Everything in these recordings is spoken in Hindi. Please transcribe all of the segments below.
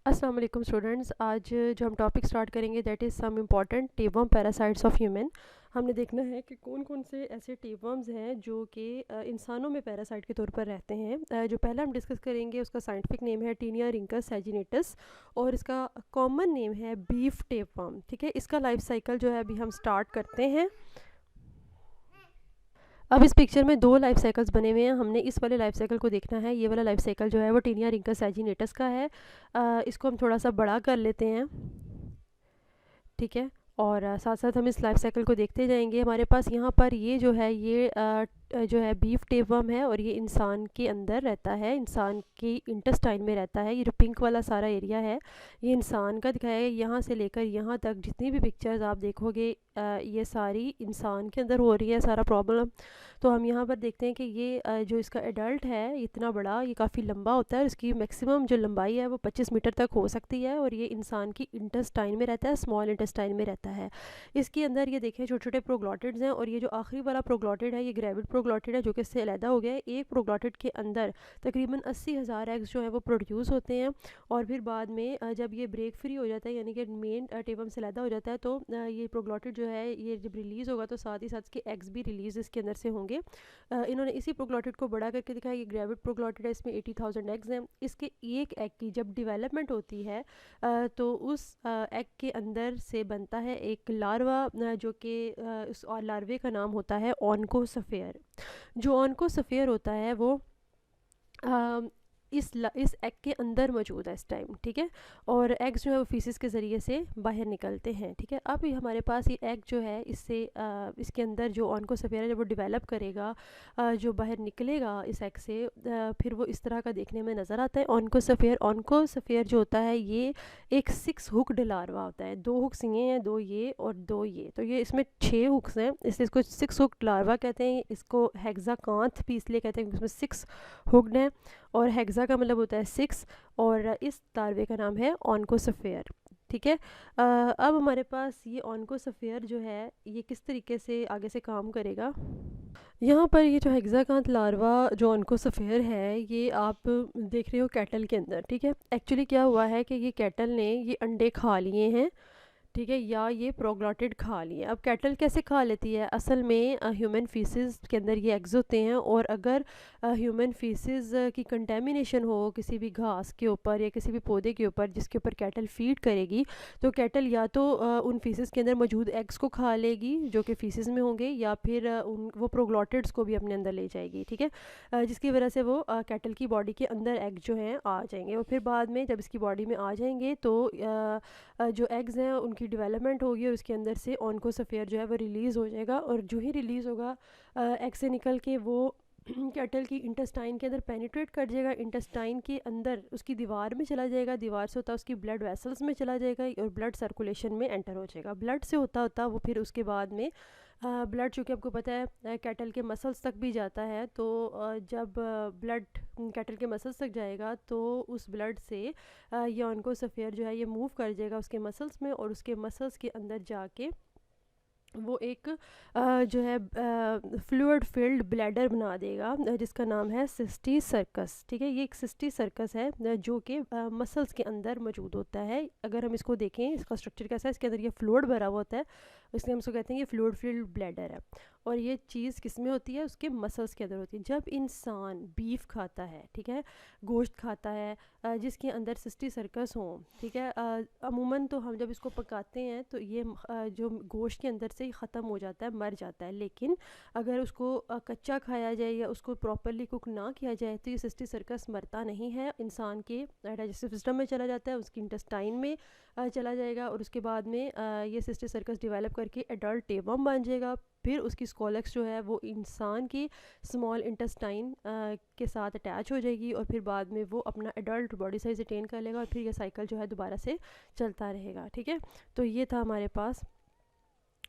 अस्सलाम वालेकुम स्टूडेंट्स। आज जो हम टॉपिक स्टार्ट करेंगे that is some important tapeworm parasites of human. हमने देखना है कि कौन कौन से ऐसे टेपवर्म्स हैं जो कि इंसानों में पैरासाइट के तौर पर रहते हैं। जो पहला हम डिस्कस करेंगे उसका साइंटिफिक नेम है टीनिया रिंकस सैजिनेटस और इसका कॉमन नेम है बीफ टेपवर्म। ठीक है, इसका लाइफ साइकिल जो है अभी हम स्टार्ट करते हैं। अब इस पिक्चर में दो लाइफ साइकिल्स बने हुए हैं। हमने इस वाले लाइफ साइकिल को देखना है। ये वाला लाइफ साइकिल जो है वो टीनिया रिंकस सैजिनेटस का है। इसको हम थोड़ा सा बड़ा कर लेते हैं। ठीक है, और साथ साथ हम इस लाइफ साइकिल को देखते जाएंगे। हमारे पास यहाँ पर ये जो है ये जो है बीफ टेपवर्म है और ये इंसान के अंदर रहता है, इंसान के इंटेस्टाइन में रहता है। ये जो पिंक वाला सारा एरिया है ये इंसान का दिखाया है। यहाँ से लेकर यहाँ तक जितनी भी पिक्चर्स आप देखोगे ये सारी इंसान के अंदर हो रही है सारा प्रॉब्लम। तो हम यहाँ पर देखते हैं कि ये जो इसका एडल्ट है इतना बड़ा, ये काफ़ी लंबा होता है। इसकी मैक्सिमम जो लंबाई है वो 25 मीटर तक हो सकती है और ये इंसान की इंटेस्टाइन में रहता है, स्मॉल इंटेस्टाइन में रहता है। इसके अंदर ये देखें छोटे छोटे प्रोग्लॉटिड्स हैं और ये जो आखिरी वाला प्रोग्लॉटिड है ये ग्रेविड प्रोग्लॉटिड है जो कि इससे अलहदा हो गया है। एक प्रोग्लॉटिड के अंदर तकरीबन 80,000 एग्स जो है वो प्रोड्यूस होते हैं और फिर बाद में जब ये ब्रेक फ्री हो जाता है यानी कि मेन टेबम से अलहदा हो जाता है तो ये प्रोग्लॉटिड जो है ये जब रिलीज़ होगा तो साथ ही साथ इसके एग्स भी रिलीज़ इसके अंदर से होंगे। इन्होंने इसी प्रोग्लॉटिड को बड़ा करके दिखाया। ये ग्रेविड प्रोग्लॉटिड है, इसमें 80,000 एग्स हैं। इसके एक एग की जब डेवलपमेंट होती है तो उस एग के अंदर से बनता है एक लार्वा जो कि उस और लार्वे का नाम होता है ऑनकोसफेयर। जो ऑनकोसफेयर होता है वो अ, इस एग के अंदर मौजूद है इस टाइम। ठीक है, और एग्स जो है वो फीसिस के ज़रिए से बाहर निकलते हैं। ठीक है, अब हमारे पास ये एग जो है इससे इसके अंदर जो ऑनकोसफेयर है जब वो डेवलप करेगा जो बाहर निकलेगा इस एग से फिर वो इस तरह का देखने में नज़र आता है। ऑनकोसफेयर जो होता है ये एक 6 हुक्ड लार्वा होता है। 2 हुक्स ये हैं, 2 ये और 2 ये, तो ये इसमें 6 हुक्स हैं, इसलिए इसको 6 हुक्ड लार्वा कहते हैं। इसको हेक्साकांथ भी इसलिए कहते हैं क्योंकि इसमें 6 हुक्ड हैं और हेक्सा का मतलब होता है 6 और इस लार्वे का नाम है ऑनकोसफेयर। ठीक है, अब हमारे पास ये ऑनकोसफेयर जो है ये किस तरीके से आगे से काम करेगा। यहाँ पर ये जो हेक्साकांथ लार्वा जो ऑनकोसफेयर है ये आप देख रहे हो कैटल के अंदर। ठीक है, एक्चुअली क्या हुआ है कि ये कैटल ने ये अंडे खा लिए हैं। ठीक है, या ये प्रोग्लॉटिड खा लिए। अब कैटल कैसे खा लेती है, असल में ह्यूमन फीसिस के अंदर ये एग्स होते हैं और अगर ह्यूमन फीसिस की कंटेमिनेशन हो किसी भी घास के ऊपर या किसी भी पौधे के ऊपर जिसके ऊपर कैटल फीड करेगी तो कैटल या तो उन फीसिस के अंदर मौजूद एग्स को खा लेगी जो कि फीसिस में होंगे या फिर वो प्रोग्लॉटिड्स को भी अपने अंदर ले जाएगी। ठीक है, जिसकी वजह से वो कैटल की बॉडी के अंदर एग जो हैं आ जाएंगे और फिर बाद में जब इसकी बॉडी में आ जाएंगे तो जो एग्स हैं उनकी डेवलपमेंट होगी और उसके अंदर से ऑनकोसफेयर जो है वो रिलीज़ हो जाएगा और जो ही रिलीज़ होगा एग से निकल के वो कैटल की इंटेस्टाइन के अंदर पेनिट्रेट कर जाएगा। इंटेस्टाइन के अंदर उसकी दीवार में चला जाएगा, दीवार से होता उसकी ब्लड वेसल्स में चला जाएगा और ब्लड सर्कुलेशन में एंटर हो जाएगा। ब्लड से होता होता वो फिर उसके बाद में ब्लड चूँकि आपको पता है कैटल के मसल्स तक भी जाता है तो जब ब्लड कैटल के मसल्स तक जाएगा तो उस ब्लड से ये ऑनकोसफेयर जो है ये मूव कर जाएगा उसके मसल्स में और उसके मसल्स के अंदर जाके वो एक जो है फ्लूइड फिल्ड ब्लैडर बना देगा जिसका नाम है सिस्टी सर्कस। ठीक है, ये एक सिस्टी सर्कस है जो कि मसल्स के अंदर मौजूद होता है। अगर हम इसको देखें इसका स्ट्रक्चर कैसा है, इसके अंदर ये फ्लूइड भरा हुआ होता है, इसलिए हम इसको कहते हैं ये फ्लूइड फिल्ड ब्लैडर है। और ये चीज़ किस में होती है, उसके मसल्स के अंदर होती है। जब इंसान बीफ खाता है, ठीक है, गोश्त खाता है जिसके अंदर सिस्टी सर्कस हो, ठीक है, अमूमन तो हम जब इसको पकाते हैं तो ये जो गोश्त के अंदर से ही ख़त्म हो जाता है, मर जाता है। लेकिन अगर उसको कच्चा खाया जाए या उसको प्रॉपरली कुक ना किया जाए तो ये सिस्टी सर्कस मरता नहीं है, इंसान के डाइजेस्टिव सिस्टम में चला जाता है, उसकी इंटेस्टाइन में चला जाएगा और उसके बाद में ये सिस्टी सर्कस डेवलप करके एडल्ट टेबम बन जाएगा। फिर उसकी स्कोलेक्स जो है वो इंसान की स्मॉल इंटेस्टाइन के साथ अटैच हो जाएगी और फिर बाद में वो अपना एडल्ट बॉडी साइज अटेन कर लेगा और फिर ये साइकिल जो है दोबारा से चलता रहेगा। ठीक है, तो ये था हमारे पास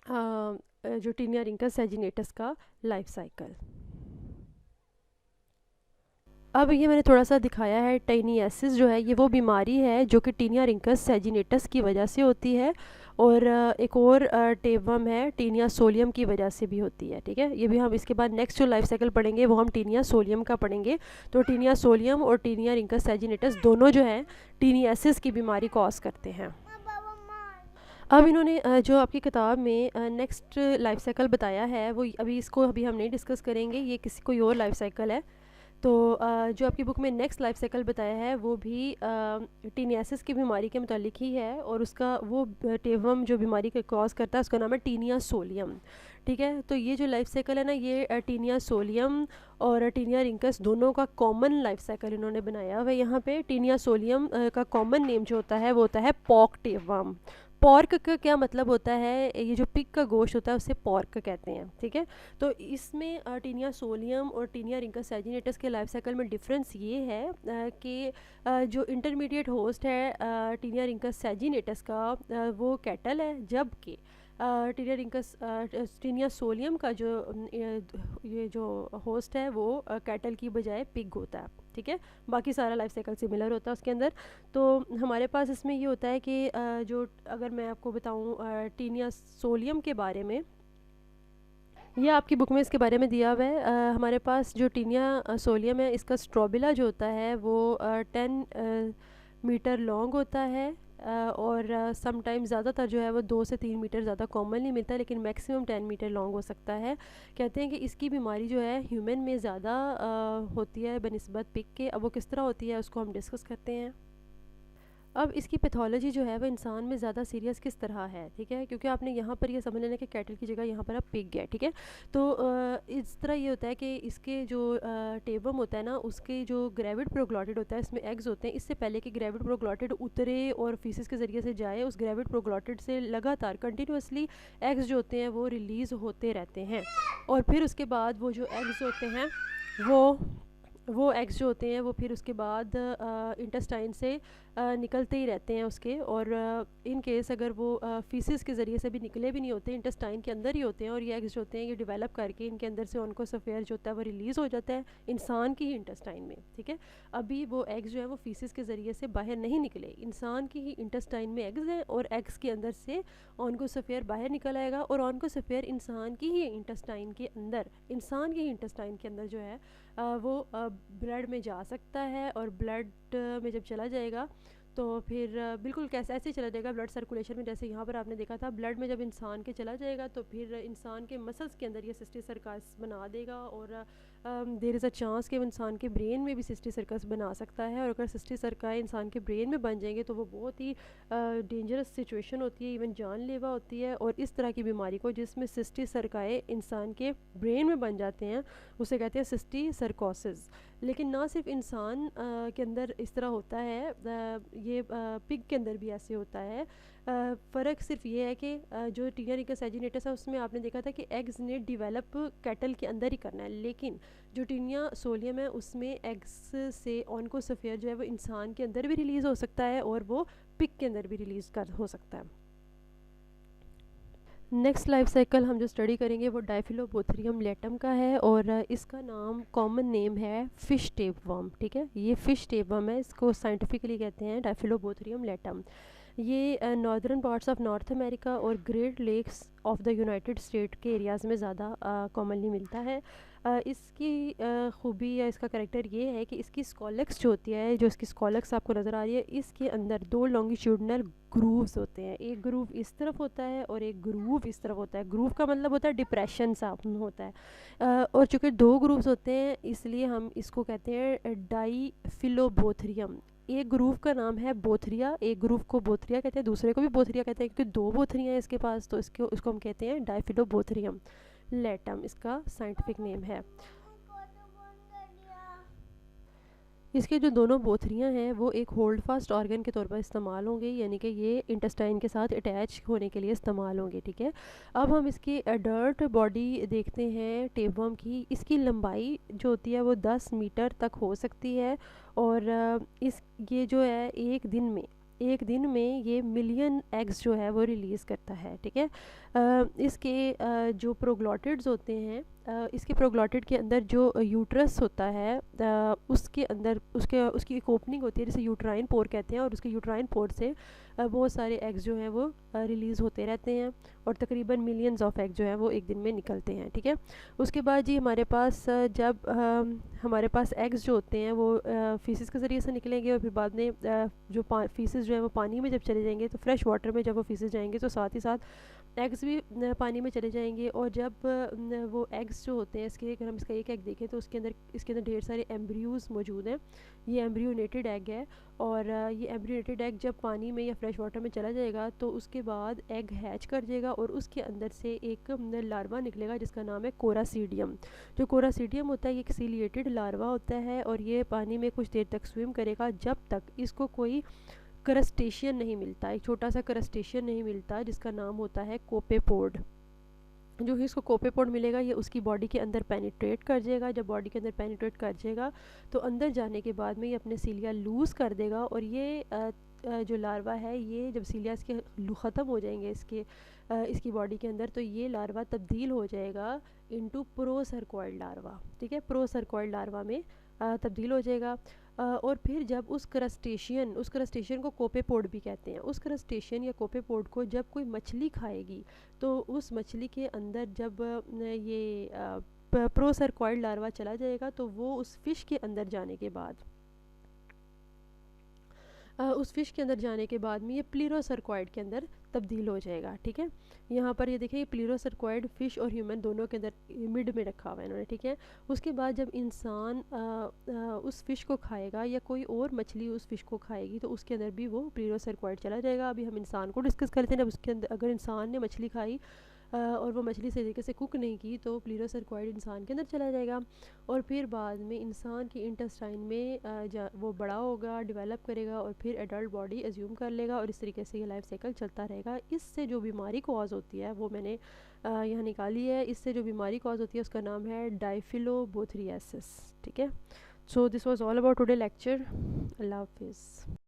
जो टीनिया रिंकस सैजिनेटस का लाइफ साइकिल। अब ये मैंने थोड़ा सा दिखाया है टाइनियासिस जो है ये वो बीमारी है जो कि टीनिया रिंकस सैजिनेटस की वजह से होती है और एक और टेपवर्म है टीनिया सोलियम की वजह से भी होती है, ठीक है। ये भी हम इसके बाद नेक्स्ट जो लाइफ साइकिल पढ़ेंगे वो हम टीनिया सोलियम का पढ़ेंगे। तो टीनिया सोलियम और टीनिया रिंकस सैजिनेटस दोनों जो है टीनियासिस की बीमारी कॉज करते हैं। अब इन्होंने जो आपकी किताब में नेक्स्ट लाइफ साइकिल बताया है वो अभी हम नहीं डिस्कस करेंगे, ये किसी कोई और लाइफ साइकिल है। तो जो आपकी बुक में नेक्स्ट लाइफ साइकिल बताया है वो भी टीनियासिस की बीमारी के मुतालिक ही है, और उसका वो टेवम जो बीमारी का कॉज करता है उसका नाम है टीनिया सोलियम, ठीक है। तो ये जो लाइफ साइकिल है ना, ये टीनिया सोलियम और टीनिया रिंकस दोनों का कॉमन लाइफ साइकिल इन्होंने बनाया हुआ है यहाँ पे। टीनिया सोलियम का कॉमन नेम जो होता है वो होता है पॉक टेवम। पॉर्क का क्या मतलब होता है, ये जो पिग का गोश्त होता है उसे पॉर्क कहते हैं, ठीक है। तो इसमें टीनिया सोलियम और टीनिया रिंकस सैजिनेटस के लाइफ साइकिल में डिफरेंस ये है कि जो इंटरमीडिएट होस्ट है टीनिया रिंकस सैजिनेटस का वो कैटल है, जबकि टीनिया सोलियम का जो ये जो होस्ट है वो कैटल की बजाय पिग होता है, ठीक है। बाकी सारा लाइफ साइकिल सिमिलर होता है उसके अंदर। तो हमारे पास इसमें ये होता है कि जो अगर मैं आपको बताऊं टीनिया सोलियम के बारे में, ये आपकी बुक में इसके बारे में दिया हुआ है। हमारे पास जो टीनिया सोलियम है इसका स्ट्रोबिला जो होता है वो 10 मीटर लॉन्ग होता है, और समटाइम ज़्यादातर जो है वो 2 से 3 मीटर ज़्यादा कॉमनली मिलता है, लेकिन मैक्सिमम 10 मीटर लॉन्ग हो सकता है। कहते हैं कि इसकी बीमारी जो है ह्यूमन में ज़्यादा होती है बनिस्बत पिग के। अब वो किस तरह होती है उसको हम डिस्कस करते हैं। अब इसकी पैथोलॉजी जो है वो इंसान में ज़्यादा सीरियस किस तरह है, ठीक है, क्योंकि आपने यहाँ पर ये समझ लेना कि कैटल की जगह यहाँ पर अब पिग है, ठीक है। तो इस तरह ये होता है कि इसके जो टेबम होता है ना, उसके जो ग्रेविड प्रोग्लॉटिड होता है इसमें एग्स होते हैं। इससे पहले कि ग्रेविड प्रोग्लॉटिड उतरे और फीसिस के ज़रिए से जाए, उस ग्रेविड प्रोग्लॉटिड से लगातार कंटिन्यूसली एग्स जो होते हैं वो रिलीज़ होते रहते हैं, और फिर उसके बाद वो जो एग्स होते हैं वो एग्स जो होते हैं वो फिर उसके बाद इंटेस्टाइन से निकलते ही रहते हैं उसके, और इन केस अगर वो फीसिस के ज़रिए से भी निकले भी नहीं होते, इंटेस्टाइन के अंदर ही होते हैं, और ये एग्स जो होते हैं ये डेवलप करके इनके अंदर से उनको सफ़ेयर जो होता है वो रिलीज़ हो जाता है इंसान की ही इंटेस्टाइन में, ठीक है। अभी वो एग्स जो है वो फीसिस के ज़रिए से बाहर नहीं निकले, इंसान की ही इंटेस्टाइन में एग्स हैं, और एग्स के अंदर से ऑनको सफ़ेयर बाहर निकल आएगा, और ऑनको सफ़ेयर इंसान की ही इंटेस्टाइन के अंदर जो है वो ब्लड में जा सकता है, और ब्लड में जब चला जाएगा तो फिर बिल्कुल कैसे ऐसे ही चला जाएगा ब्लड सर्कुलेशन में, जैसे यहाँ पर आपने देखा था ब्लड में जब इंसान के चला जाएगा तो फिर इंसान के मसल्स के अंदर ये सिस्टिक सर्कस बना देगा, और देयर इज़ अ चांस कि वो इंसान के ब्रेन में भी सिस्टिक सर्कस बना सकता है। और अगर सिस्टिक सर्काई इंसान के ब्रेन में बन जाएंगे तो वो बहुत ही डेंजरस सिचुएशन होती है, इवन जानलेवा होती है। और इस तरह की बीमारी को जिसमें सिस्टिक सर्काई इंसान के ब्रेन में बन जाते हैं उसे कहते हैं सिस्टिक सर्कोसिस। लेकिन ना सिर्फ इंसान के अंदर इस तरह होता है, ये पिग के अंदर भी ऐसे होता है। फ़र्क सिर्फ ये है कि जो टीनिया रिंकस सैजिनेटस है उसमें आपने देखा था कि एग्स ने डिवेलप कैटल के अंदर ही करना है, लेकिन जो टीनिया सोलियम है उसमें एग्स से ऑनकोसफेयर जो है वो इंसान के अंदर भी रिलीज़ हो सकता है, और वो पिग के अंदर भी रिलीज़ हो सकता है। नेक्स्ट लाइफ साइकिल हम जो स्टडी करेंगे वो डाइफिलोबोथरियम लेटम का है, और इसका नाम कॉमन नेम है फ़िश टेपवर्म, ठीक है। ये फ़िश टेपवर्म है, इसको साइंटिफिकली कहते हैं डाइफिलोबोथरियम लेटम। ये northern parts of North America और Great Lakes of the United State के एरियाज़ में ज़्यादा कॉमनली मिलता है। इसकी खूबी या इसका करेक्टर ये है कि इसकी स्कॉलेक्स जो होती है, जो इसकी स्कॉलेक्स आपको नज़र आ रही है, इसके अंदर 2 लॉन्गिट्यूडनल ग्रूव्स होते हैं। एक ग्रूव इस तरफ होता है और एक ग्रूव इस तरफ होता है। ग्रूव का मतलब होता है डिप्रेशन सा होता है, और चूँकि 2 ग्रूव्स होते हैं इसलिए हम इसको कहते हैं डाइफिलोबोथरियम। एक ग्रूव का नाम है बोथरिया, एक ग्रूव को बोथरिया कहते हैं, दूसरे को भी बोथरिया कहते हैं क्योंकि 2 बोथरियाँ हैं इसके पास, तो इसको हम कहते हैं डाइफिलोबोथरियम लेटम, इसका साइंटिफिक नेम है। इसके जो दोनों बोथरियाँ हैं वो एक होल्ड फास्ट ऑर्गन के तौर पर इस्तेमाल होंगे, यानी कि ये इंटेस्टाइन के साथ अटैच होने के लिए इस्तेमाल होंगे, ठीक है। अब हम इसकी एडल्ट बॉडी देखते हैं टेपवर्म की। इसकी लंबाई जो होती है वो 10 मीटर तक हो सकती है, और ये जो है एक दिन में ये मिलियन एग्स जो है वो रिलीज़ करता है, ठीक है। इसके जो प्रोग्लॉटिड्स होते हैं इसके प्रोग्लॉटिड के अंदर जो यूट्रस होता है उसके अंदर उसकी एक ओपनिंग होती है जिसे यूट्राइन पोर कहते हैं, और उसके यूट्राइन पोर से बहुत सारे एग्स जो हैं वो रिलीज़ होते रहते हैं, और तकरीबन मिलियंस ऑफ एग जो हैं वो एक दिन में निकलते हैं। ठीक है, उसके बाद जी हमारे पास जब हमारे पास एग्स जो होते हैं वो फीसिस के ज़रिए से निकलेंगे, और फिर बाद में जो फीसिस जो है वो पानी में जब चले जाएंगे, तो फ्रेश वाटर में जब वो फीसिस जाएंगे तो साथ ही साथ एग्स भी पानी में चले जाएंगे। और जब वो एग्स जो होते हैं इसके, अगर हम इसका एक एग देखें तो इसके अंदर ढेर सारे एम्ब्रियोज़ मौजूद हैं। ये एम्ब्रियोनेटेड एग है, और ये एम्ब्रियोनेटेड एग जब पानी में या फ्रेश वाटर में चला जाएगा तो उसके बाद एग हैच कर जाएगा, और उसके अंदर से एक लार्वा निकलेगा जिसका नाम है कोरासीडियम। जो कोरासीडियम होता है ये एक सीलिएटेड लार्वा होता है, और ये पानी में कुछ देर तक स्विम करेगा जब तक इसको कोई करस्टेशियन नहीं मिलता, एक छोटा सा करस्टेशियन नहीं मिलता जिसका नाम होता है कोपेपोड। जो ही इसको कोपेपोड मिलेगा ये उसकी बॉडी के अंदर पेनिट्रेट कर जाएगा। जब बॉडी के अंदर पेनिट्रेट कर जाएगा तो अंदर जाने के बाद में ये अपने सीलिया लूज़ कर देगा, और ये जो लार्वा है ये जब सीलिया इसके ख़त्म हो जाएंगे इसकी बॉडी के अंदर, तो ये लार्वा तब्दील हो जाएगा इनटू प्रोसर्कॉइड लार्वा। ठीक है, प्रोसर्कॉइड लार्वा में तब्दील हो जाएगा। और फिर जब उस क्रस्टेशियन को कोपेपोड भी कहते हैं, उस क्रस्टेशियन या कोपेपोड को जब कोई मछली खाएगी तो उस मछली के अंदर जब ये प्रोसर्कॉइड लार्वा चला जाएगा तो वो उस फ़िश के अंदर जाने के बाद उस फ़िश के अंदर जाने के बाद में ये प्लीरोसर्कॉइड के अंदर तब्दील हो जाएगा। ठीक है, यहाँ पर ये देखिए प्लीरोसर्कॉइड फ़िश और ह्यूमन दोनों के अंदर मिड में रखा हुआ है इन्होंने। ठीक है, उसके बाद जब इंसान उस फ़िश को खाएगा या कोई और मछली उस फ़िश को खाएगी तो उसके अंदर भी वो प्लीरोसर्कॉइड चला जाएगा। अभी हम इंसान को डिस्कस करते हैं। जब उसके अंदर अगर इंसान ने मछली खाई और वो मछली सही तरीके से कुक नहीं की तो प्लीरोसर्कॉइड इंसान के अंदर चला जाएगा, और फिर बाद में इंसान की इंटेस्टाइन में वो बड़ा होगा, डेवलप करेगा, और फिर एडल्ट बॉडी एज्यूम कर लेगा, और इस तरीके से ये लाइफ साइकिल चलता रहेगा। इससे जो बीमारी कॉज होती है वो मैंने यहाँ निकाली है। इससे जो बीमारी कॉज होती है उसका नाम है डाइफिलोबोथ्रियासिस। ठीक है, so this was all about today lecture. अल्लाह हाफिज़।